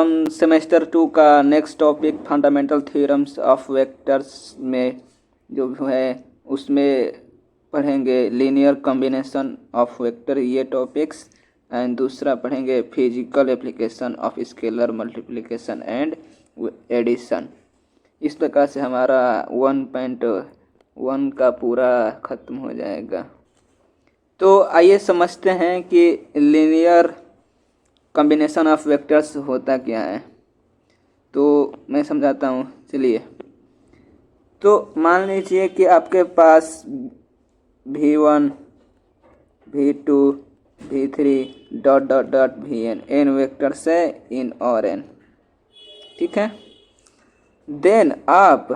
हम सेमेस्टर 2 का next topic fundamental theorems of vectors में जो है उसमें पढ़ेंगे लीनियर कॉम्बिनेशन ऑफ वेक्टर, ये टॉपिक्स। एंड दूसरा पढ़ेंगे physical application of scalar multiplication and addition. इस प्रकार से हमारा 1.1 का पूरा ख़त्म हो जाएगा। तो आइए समझते हैं कि लीनियर कॉम्बिनेशन ऑफ वेक्टर्स होता क्या है। तो मैं समझाता हूँ, चलिए। तो मान लीजिए कि आपके पास v1 v2 v3 dot dot dot vn n vectors है इन और n, ठीक है। देन आप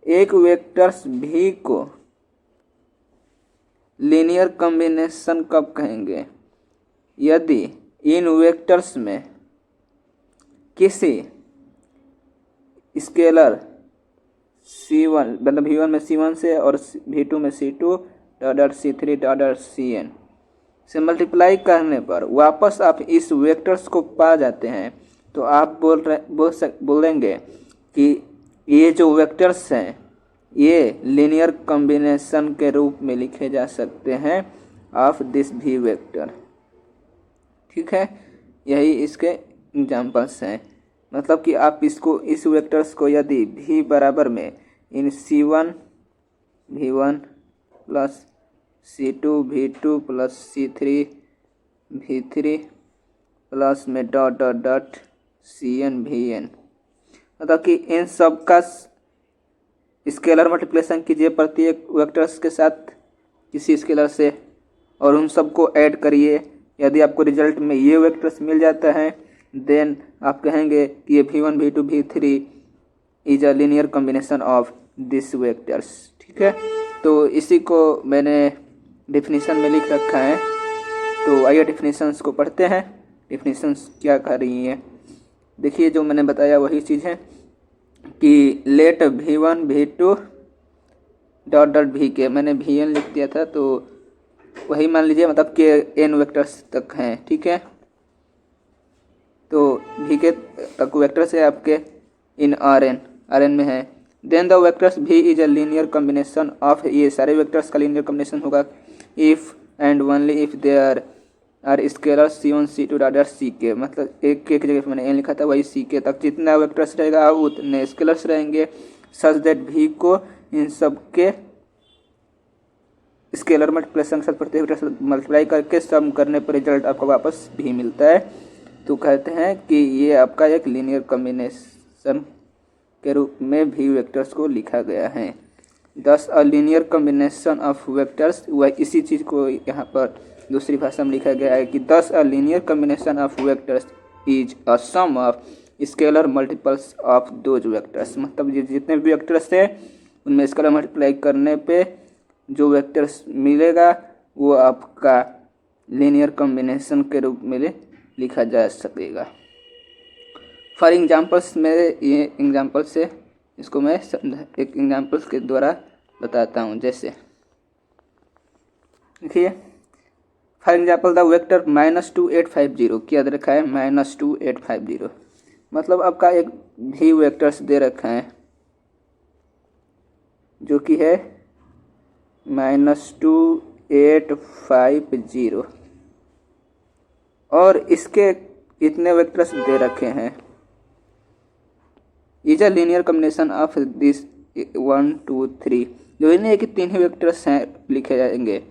एक वेक्टर्स v को लीनियर कॉम्बिनेशन कब कहेंगे? यदि इन वेक्टर्स में किसी स्केलर c1 मतलब v1 में c1 से और v2 में c2 dot c3 dot cn से मल्टीप्लाई करने पर वापस आप इस वेक्टर्स को पा जाते हैं, तो आप बोलेंगे कि ये जो वेक्टर्स हैं ये लीनियर कॉम्बिनेशन के रूप में लिखे जा सकते हैं ऑफ दिस v वेक्टर, ठीक है। यही इसके एग्जाम्पल्स हैं। मतलब कि आप इस वेक्टर्स को यदि v बराबर में इन c1 v1 plus c2 v2 plus c3 v3 plus में dot dot dot cn vn, मतलब कि इन सब का स्केलर मल्टीप्लिकेशन कीजिए प्रत्येक वेक्टर्स के साथ किसी स्केलर से और उन सबको ऐड करिए। यदि आपको रिजल्ट में ये वेक्टर्स मिल जाता है देन आप कहेंगे कि ये v1 v2 v3 is a linear combination of this vectors, ठीक है। तो इसी को मैंने डेफिनेशन में लिख रखा है। तो आइए डेफिनेशंस को पढ़ते हैं। डेफिनेशंस क्या कह रही हैं, देखिए। जो मैंने बताया वही चीज़ है कि let v1 v2 dot dot vk, मैंने vn लिख दिया था तो वही मान लीजिए, मतलब कि n वेक्टर्स तक हैं, ठीक है। तो vk तक वेक्टर्स है आपके इन rn में है। Then the vectors v is a linear combination of, ये सारे वेक्टर्स का लीनियर कॉम्बिनेशन होगा if and only if there are scalar c1 c2 dot ck, मतलब एक के जगह मैंने n लिखा था वही ck तक जितना वेक्टर्स रहेगा उतने स्केलर्स रहेंगे, सच दैट v को इन सब के स्केलर मल्टीप्लिकेशन के साथ प्रत्येक वेक्टर से मल्टीप्लाई करके सम करने पर रिजल्ट आपको वापस v मिलता है। तो कहते हैं कि ये आपका एक लीनियर कॉम्बिनेशन के रूप में v वेक्टर्स को लिखा गया है। दस a linear combination of vectors, वह इसी चीज़ को यहाँ पर दूसरी भाषा में लिखा गया है कि thus a linear combination of vectors is a sum of scalar multiples of those vectors, मतलब जितने भी वेक्टर्स हैं उनमें स्केलर मल्टीप्लाई करने पे जो वेक्टर्स मिलेगा वो आपका लीनियर कॉम्बिनेशन के रूप में लिखा जा सकेगा। फॉर एग्जाम्पल्स में ये एग्जाम्पल से इसको मैं एक एग्जाम्पल्स के द्वारा बताता हूँ। जैसे देखिए, फॉर एग्जाम्पल द वेक्टर -2850, क्या दे रखा है -2850, मतलब आपका एक v वेक्टर्स दे रखा है जो कि है -2850 और इसके कितने वेक्टर्स दे रखे हैं, is a linear combination of this 1 2 3, जो इन्हें कि तीन ही वेक्टर्स हैं लिखे जाएंगे।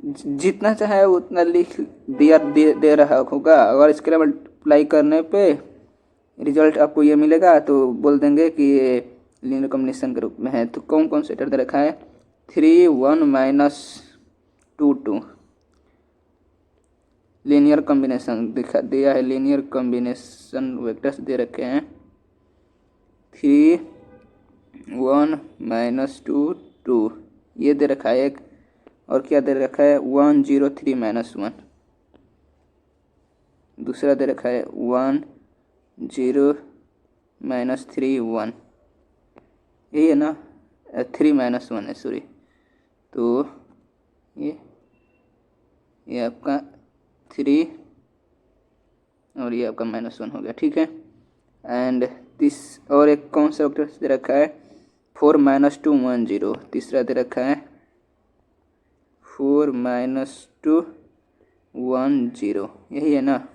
जितना चाहे उतना लिख दिया दे रहा होगा, अगर इसके मल्टीप्लाई करने पे रिजल्ट आपको ये मिलेगा तो बोल देंगे कि ये लीनियर कॉम्बिनेशन के रूप में है। तो कौन कौन से दे रखा है, 3 1 -2 2 लीनियर कॉम्बिनेशन दिखा दिया है। लीनियर कॉम्बिनेशन वेक्टर्स दे रखे हैं 3 1 -2 2, ये दे रखा है एक। और क्या दे रखा है 1 0 3 -1, दूसरा दे रखा है 1 0 -3 1, यही है ना, 3 -1 है सॉरी। तो ये आपका 3 और ये आपका -1 हो गया, ठीक है। एंड और एक कौन सा वेक्टर दे रखा है 4 - 2 1 0, तीसरा दे रखा है 4 - 2 1 0, यही है ना।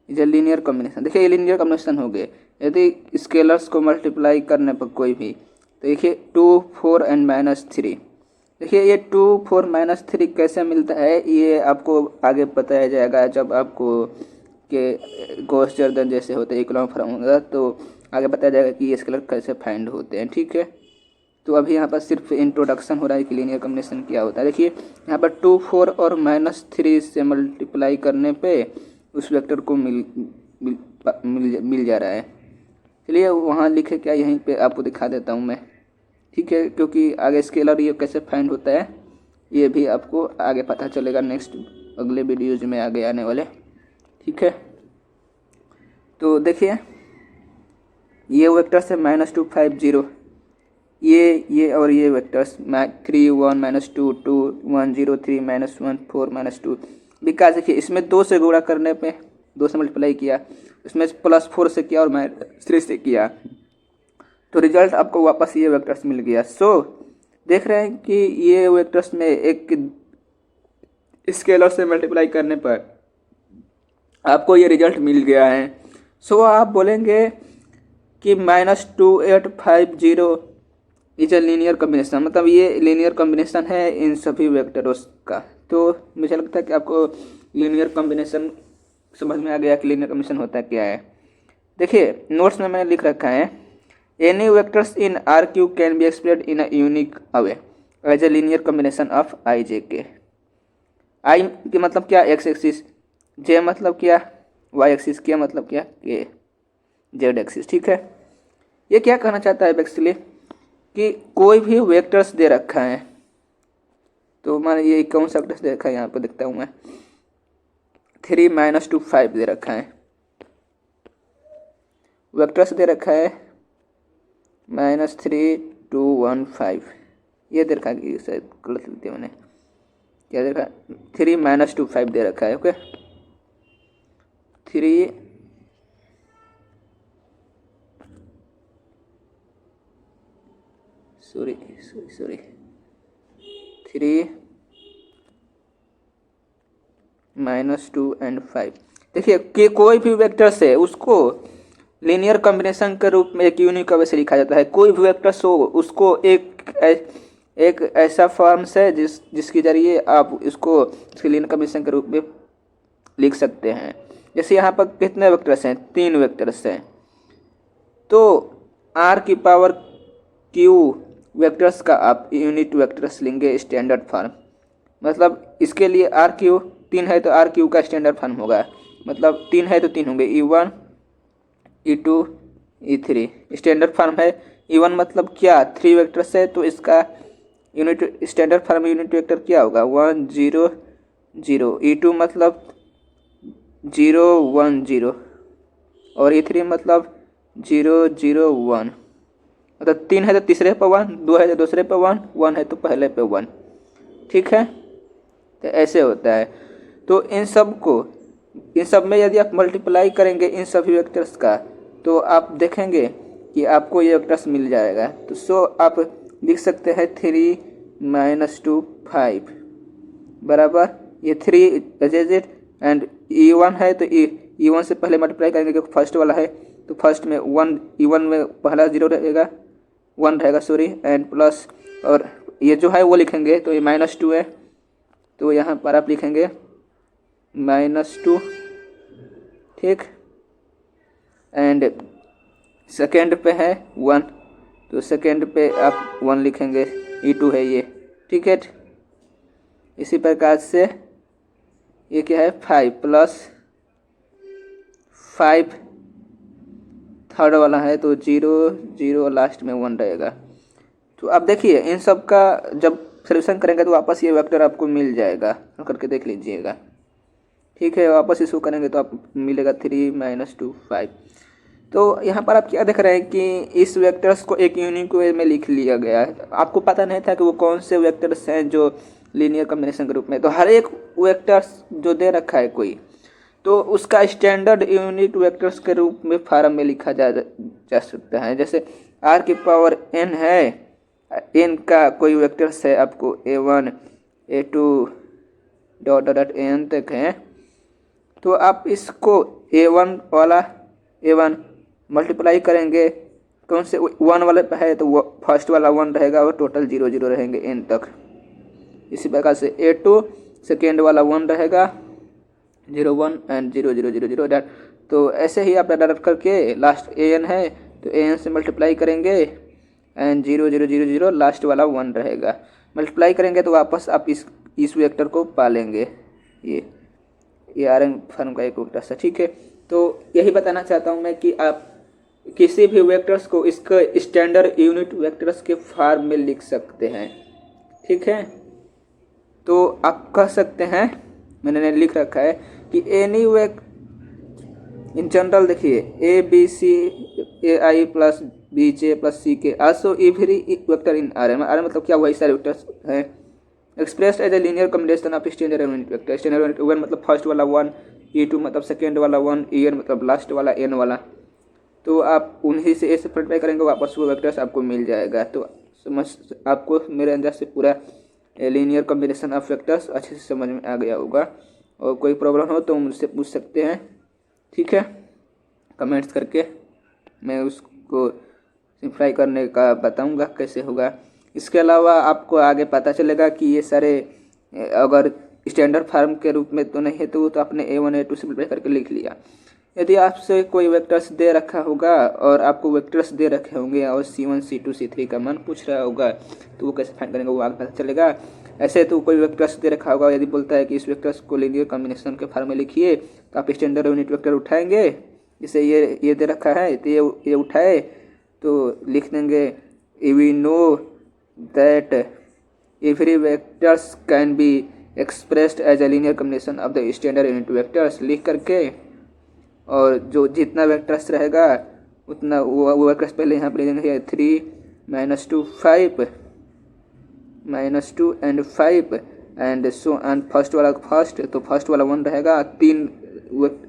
Is linear combination. देखिए ये लीनियर कॉम्बिनेशन हो गए। यदि स्केलर्स को मल्टीप्लाई करने पर कोई भी, तो देखिए 2 4 एंड -3। देखिए ये 2 4 -3 कैसे मिलता है ये आपको आगे बताया जाएगा जब आपको के गॉस जॉर्डन जैसे होते हैं इकोनॉमिक फॉर्म होगा, तो आगे बताया जाएगा कि ये स्केलर कैसे फाइंड होते हैं, ठीक है। तो अभी यहाँ पर सिर्फ इंट्रोडक्शन हो रहा है कि लीनियर कॉम्बिनेशन क्या होता है। देखिए यहाँ पर 2 4 और -3 से मल्टीप्लाई करने पे उस वेक्टर को मिल जा रहा है। चलिए वहाँ लिखे क्या, यहीं पे आपको दिखा देता हूँ मैं, ठीक है, क्योंकि आगे स्केलर ये कैसे फाइंड होता है ये भी आपको आगे पता चलेगा नेक्स्ट अगले वीडियोज में आगे आने वाले, ठीक है। तो देखिए ये वेक्टर्स है -2 5 0, ये और ये वेक्टर्स 3 1 -2 2 1 0 3 -1 4 -2। बिकॉज देखिए इसमें 2 से गुणा करने पे 2 से मल्टीप्लाई किया, इसमें +4 से किया और -3 से किया, तो रिजल्ट आपको वापस ये वेक्टर्स मिल गया। सो देख रहे हैं कि ये वेक्टर्स में एक स्केलर से मल्टीप्लाई करने पर आपको ये रिजल्ट मिल गया है। सो आप बोलेंगे कि -2 8 5 0 इज अ लीनियर कॉम्बिनेशन, मतलब ये लीनियर कॉम्बिनेशन है इन सभी वेक्टर्स का। तो मुझे लगता है कि आपको लीनियर कॉम्बिनेशन समझ में आ गया कि लीनियर कॉम्बिनेशन होता क्या है। देखिए नोट्स में मैंने लिख रखा है any vectors in R Q can be expressed in a unique way as a linear combination of I J K। I के मतलब क्या x एक्सिस, J मतलब क्या y एक्सिस, K मतलब क्या K Z एक्सिस, ठीक है। ये क्या कहना चाहता है एक्चुअली कि कोई भी वेक्टर्स दे रखा है, तो मान ये कौन सा वेक्टर्स दे रखा है यहाँ पर देखता हूँ मैं, 3 - 2 5 दे रखा है, वेक्टर्स दे रखा है -3 2 1 5, ये दे रखा है, शायद गलत लिख दिया मैंने, क्या दे रखा है 3 - 2 5 दे रखा है, ओके 3 3 -2 एंड 5। देखिए कि कोई भी वेक्टर्स है उसको लीनियर कॉम्बिनेशन के रूप में एक यूनिक अवे से लिखा जाता है। कोई भी वेक्टर्स हो उसको एक ऐसा फॉर्म्स है जिसके जरिए आप इसको लीनियर कॉम्बिनेशन के रूप में लिख सकते हैं। जैसे यहाँ पर कितने वेक्टर्स हैं, 3 वेक्टर्स हैं, तो R की पावर Q वेक्टर्स का आप यूनिट वेक्टर्स लेंगे स्टैंडर्ड फॉर्म, मतलब इसके लिए RQ 3 है तो RQ का स्टैंडर्ड फॉर्म होगा, मतलब 3 है तो 3 होंगे E1 E2 E3 standard form है। E1 मतलब क्या 3 वेक्टर्स है तो इसका unit standard form unit vector क्या होगा 1 0 0। E2 मतलब 0 1 0 और E3 मतलब 0 0 1, मतलब 3 है तो तीसरे पे 1, 2 है तो दूसरे पे 1, 1 है तो पहले पे 1, ठीक है। तो ऐसे होता है। तो इन सब में यदि आप मल्टीप्लाई करेंगे इन सभी वेक्टर्स का तो आप देखेंगे कि आपको ये वेक्टर्स मिल जाएगा। तो सो आप लिख सकते हैं 3 - 2 5 बराबर ये 3 एंड E1 है तो E1 से पहले मल्टीप्लाई करेंगे क्योंकि फर्स्ट वाला है, तो फर्स्ट में 1 E1 में पहला 0 रहेगा 1 रहेगा सॉरी, एंड प्लस और ये जो है वो लिखेंगे तो ये -2 है तो यहाँ पर आप लिखेंगे -2, ठीक। एंड सेकेंड पे है 1 तो सेकेंड पे आप 1 लिखेंगे, E2 है ये, ठीक है। इसी प्रकार से ये क्या है 5 + 5 थर्ड वाला है तो 0 0 लास्ट में 1 रहेगा। तो अब देखिए इन सब का जब सोल्यूशन करेंगे तो वापस ये वेक्टर आपको मिल जाएगा, करके देख लीजिएगा, ठीक है। वापस इसको करेंगे तो आप मिलेगा 3 - 2 5। तो यहाँ पर आप क्या देख रहे हैं कि इस वेक्टर्स को एक यूनिक वे में लिख लिया गया है। आपको पता नहीं था कि वो कौन से वेक्टर्स हैं जो लीनियर कॉम्बिनेशन के रूप में। तो हर एक वेक्टर्स जो दे रखा है कोई, तो उसका स्टैंडर्ड यूनिट वेक्टर्स के रूप में फार्म में लिखा जा सकता है। जैसे r की पावर n है, n का कोई वेक्टर्स है आपको a1 a2 dot dot n तक है, तो आप इसको a1 वाला a1 मल्टीप्लाई करेंगे, कौन से 1 वाले पे है तो वो फर्स्ट वाला 1 रहेगा और टोटल 0 0 रहेंगे n तक। इसी प्रकार से a2 सेकेंड वाला 1 रहेगा 0 1 एंड 0 0 0 0 डैट। तो ऐसे ही आप डायरेक्ट करके लास्ट an है तो an से मल्टीप्लाई करेंगे एंड 0 0 0 0 लास्ट वाला 1 रहेगा। मल्टीप्लाई करेंगे तो वापस आप इस वेक्टर को पालेंगे। ये आरएन फॉर्म का एक वेक्टर है, ठीक है। तो यही बताना चाहता हूँ मैं कि आप किसी भी वेक्टर्स को इसका स्टैंडर्ड यूनिट वेक्टर्स के फॉर्म में लिख सकते हैं, ठीक है। तो आप कह सकते हैं, मैंने लिख रखा है कि एनी इन जनरल देखिए A B C A I plus B J plus C K also every vector in R N. R N मतलब क्या, वही सारे वेक्टर्स हैं expressed as a linear combination of standard unit vector. Standard unit one मतलब first वाला 1, e2 मतलब second वाला 1, en मतलब लास्ट वाला n वाला। तो आप उन्हीं से ऐसे मल्टीप्लाई करेंगे, वापस वो वेक्टर्स आपको मिल जाएगा। तो समझ आपको मेरे अंदर से पूरा लीनियर कॉम्बिनेशन ऑफ वेक्टर्स अच्छे से समझ में आ गया होगा। और कोई प्रॉब्लम हो तो मुझसे पूछ सकते हैं, ठीक है, कमेंट्स करके। मैं उसको सिंप्लाई करने का बताऊंगा कैसे होगा। इसके अलावा आपको आगे पता चलेगा कि ये सारे अगर स्टैंडर्ड फार्म के रूप में तो नहीं है तो आपने a1 a2 सिंप्लाई करके लिख लिया। यदि आपसे कोई वेक्टर्स दे रखा होगा और आपको वेक्टर्स दे रखे होंगे और c1 c2 c3 का मान पूछ रहा होगा तो वो कैसे फाइंड करेंगे वो आगे पता चलेगा। ऐसे तो कोई वेक्टर्स दे रखा होगा, यदि बोलता है कि इस वेक्टर्स को लीनियर कॉम्बिनेशन के फॉर्म में लिखिए तो आप स्टैंडर्ड यूनिट वेक्टर उठाएंगे। जैसे ये दे रखा है तो ये उठाए तो लिख देंगे we know that every vectors can be expressed as a linear combination of the standard unit vectors लिख करके, और जो जितना वेक्टर्स रहेगा उतना वो वेक्टर्स पहले यहाँ पर ले लेंगे 3 -2 5 -2 and 5 and so and first वाला फर्स्ट, तो फर्स्ट वाला 1 रहेगा, 3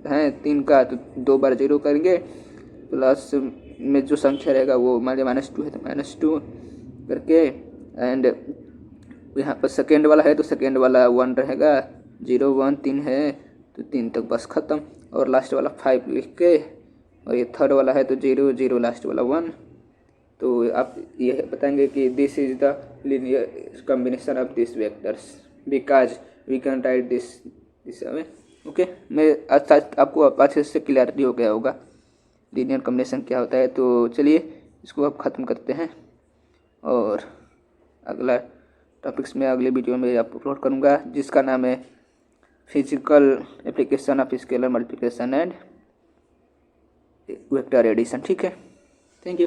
हैं 3 का तो 2 बार 0 करेंगे, प्लस में जो संख्या रहेगा वो मान लिया -2 है तो -2 करके, एंड यहाँ पर सेकेंड वाला है तो सेकेंड वाला 1 रहेगा, 0 1 3 है तो 3 तक बस ख़त्म, और लास्ट वाला 5 लिख के, और ये थर्ड वाला है तो 0 0 लास्ट वाला 1। तो आप ये बताएंगे कि this is the linear combination of this vectors because we can write this way. Okay, मैं आपको अच्छे से क्लियरिटी हो गया होगा लीनियर कॉम्बिनेशन क्या होता है। तो चलिए इसको अब ख़त्म करते हैं, और अगला टॉपिक्स में अगले वीडियो में आप अपलोड करूँगा जिसका नाम है physical application of scalar multiplication and vector addition, ठीक है। Thank you.